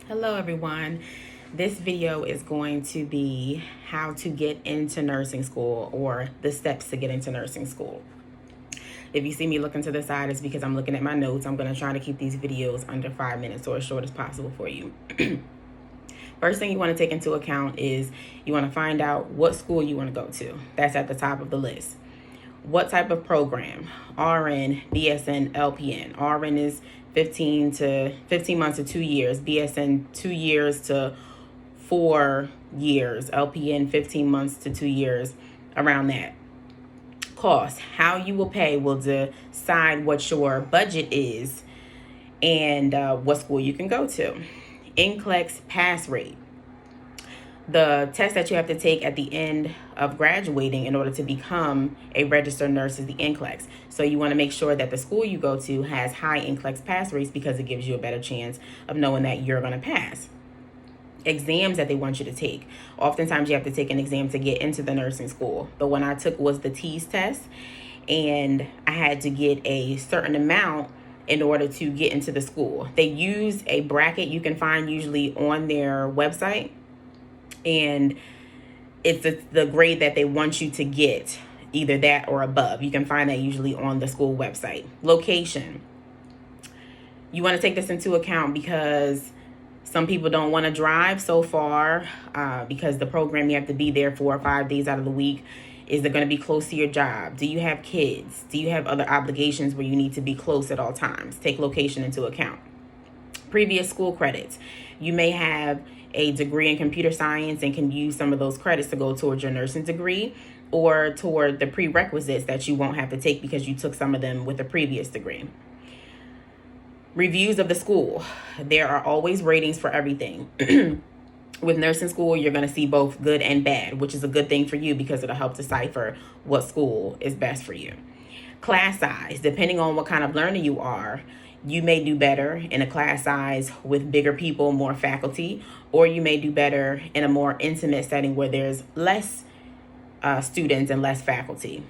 Hello everyone. This video is going to be how to get into nursing school, or the steps to get into nursing school. If you see me looking to the side, it's because I'm looking at my notes. I'm going to try to keep these videos under 5 minutes or as short as possible for you. First thing you want to take into account is you want to find out what school you want to go to. That's at the top of the list. What type of program? RN, BSN, LPN. RN is 15 months to 2 years. BSN 2 years to 4 years. LPN 15 months to 2 years, around that. Cost. How you will pay will decide what your budget is and what school you can go to. NCLEX pass rate. The test that you have to take at the end of graduating in order to become a registered nurse is the NCLEX. So you want to make sure that the school you go to has high NCLEX pass rates because it gives you a better chance of knowing that you're going to pass. Exams that they want you to take. Oftentimes you have to take an exam to get into the nursing school. The one I took was the TEAS test, and I had to get a certain amount in order to get into the school. They use a bracket you can find usually on their website, and it's the grade that they want you to get, either that or above. You can find that usually on the school website. Location. You want to take this into account because some people don't want to drive so far because the program you have to be there 4 or 5 days out of the week. Is it going to be close to your job? Do you have kids? Do you have other obligations where you need to be close at all times? Take location into account. Previous school credits. You may have a degree in computer science and can use some of those credits to go towards your nursing degree or toward the prerequisites that you won't have to take because you took some of them with a previous degree. Reviews of the school. There are always ratings for everything. With nursing school, you're going to see both good and bad, which is a good thing for you because it'll help decipher what school is best for you. Class size. Depending on what kind of learner you are, you may do better in a class size with bigger people, more faculty, or you may do better in a more intimate setting where there's less students and less faculty.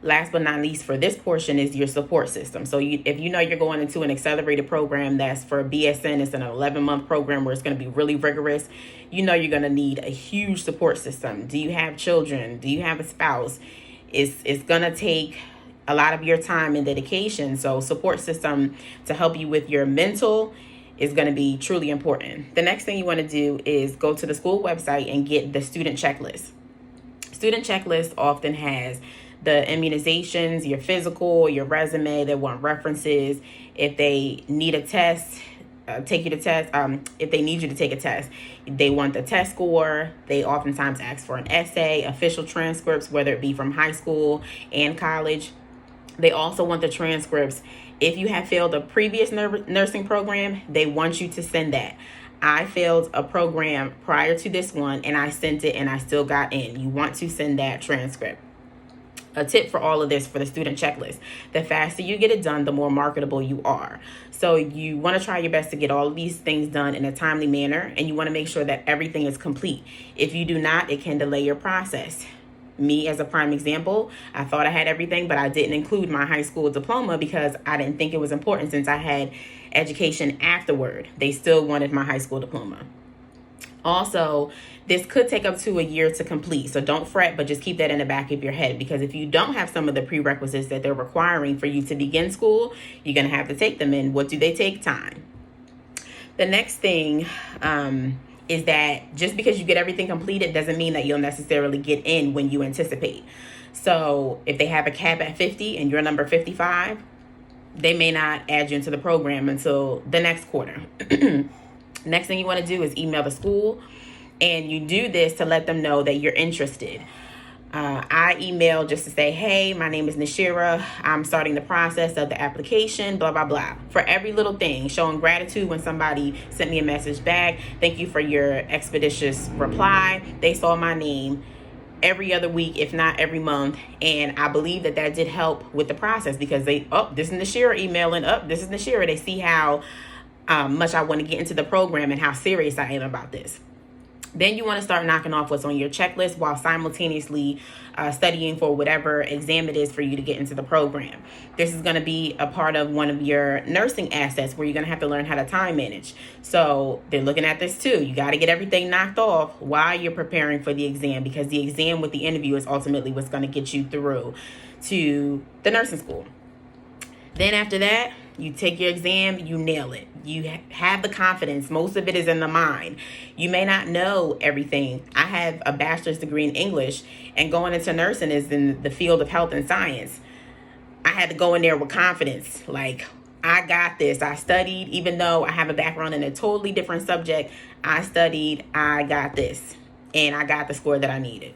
Last but not least for this portion is your support system. So if you know you're going into an accelerated program that's for BSN, it's an 11-month program where it's going to be really rigorous, you know you're going to need a huge support system. Do you have children? Do you have a spouse? It's going to take a lot of your time and dedication. So support system to help you with your mental is going to be truly important. The next thing you want to do is go to the school website and get the student checklist. Student checklist often has the immunizations, your physical, your resume. They want references. If they need a test, take you to test. If they need you to take a test, they want the test score. They oftentimes ask for an essay, official transcripts, whether it be from high school and college. They also want the transcripts. If you have failed a previous nursing program, they want you to send that. I failed a program prior to this one and I sent it and I still got in. You want to send that transcript. A tip for all of this for the student checklist: the faster you get it done, the more marketable you are. So you want to try your best to get all of these things done in a timely manner, and you want to make sure that everything is complete. If you do not, it can delay your process. Me as a prime example, I thought I had everything, but I didn't include my high school diploma because I didn't think it was important since I had education afterward. They still wanted my high school diploma. Also, this could take up to a year to complete, so don't fret, but just keep that in the back of your head, because if you don't have some of the prerequisites that they're requiring for you to begin school, you're going to have to take them. And what do they take? Time. The next thing is that just because you get everything completed doesn't mean that you'll necessarily get in when you anticipate. So if they have a cap at 50 and you're number 55, they may not add you into the program until the next quarter. Next thing you want to do is email the school, and you do this to let them know that you're interested. I email just to say, hey, my name is Nashira. I'm starting the process of the application, blah, blah, blah. For every little thing, showing gratitude when somebody sent me a message back. Thank you for your expeditious reply. They saw my name every other week, if not every month. And I believe that did help with the process because this is Nashira emailing, this is Nashira. They see how much I want to get into the program and how serious I am about this. Then you want to start knocking off what's on your checklist while simultaneously studying for whatever exam it is for you to get into the program. This is going to be a part of one of your nursing assets where you're going to have to learn how to time manage. So they're looking at this too. You got to get everything knocked off while you're preparing for the exam, because the exam with the interview is ultimately what's going to get you through to the nursing school. Then after that, you take your exam, you nail it. You have the confidence. Most of it is in the mind. You may not know everything. I have a bachelor's degree in English, and going into nursing is in the field of health and science. I had to go in there with confidence. Like, I got this. I studied, even though I have a background in a totally different subject. I studied, I got this, and I got the score that I needed.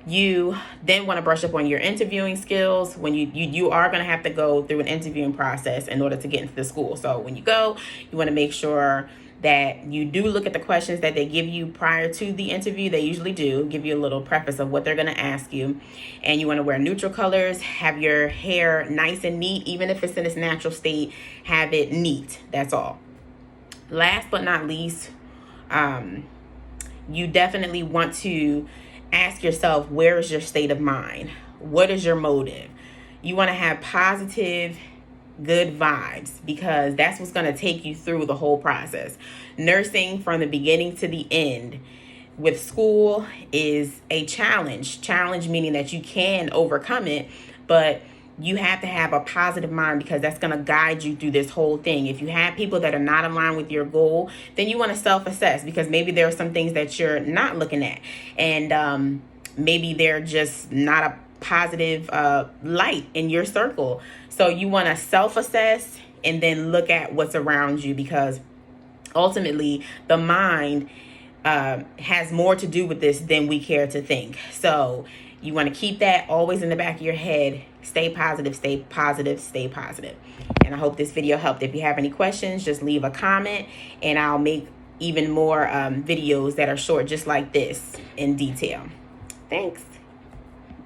You then want to brush up on your interviewing skills. When you are going to have to go through an interviewing process in order to get into the school. So when you go, you want to make sure that you do look at the questions that they give you prior to the interview. They usually do give you a little preface of what they're going to ask you. And you want to wear neutral colors, have your hair nice and neat. Even if it's in its natural state, have it neat. That's all. Last but not least, you definitely want to ask yourself, where is your state of mind? What is your motive? You want to have positive, good vibes, because that's what's going to take you through the whole process. Nursing from the beginning to the end with school is a challenge. Challenge meaning that you can overcome it, but you have to have a positive mind, because that's going to guide you through this whole thing. If you have people that are not aligned with your goal, then you want to self-assess, because maybe there are some things that you're not looking at, and maybe they're just not a positive light in your circle. So you want to self-assess and then look at what's around you, because ultimately the mind has more to do with this than we care to think. So you want to keep that always in the back of your head. Stay positive, stay positive, stay positive. And I hope this video helped. If you have any questions, just leave a comment, and I'll make even more videos that are short just like this in detail. Thanks.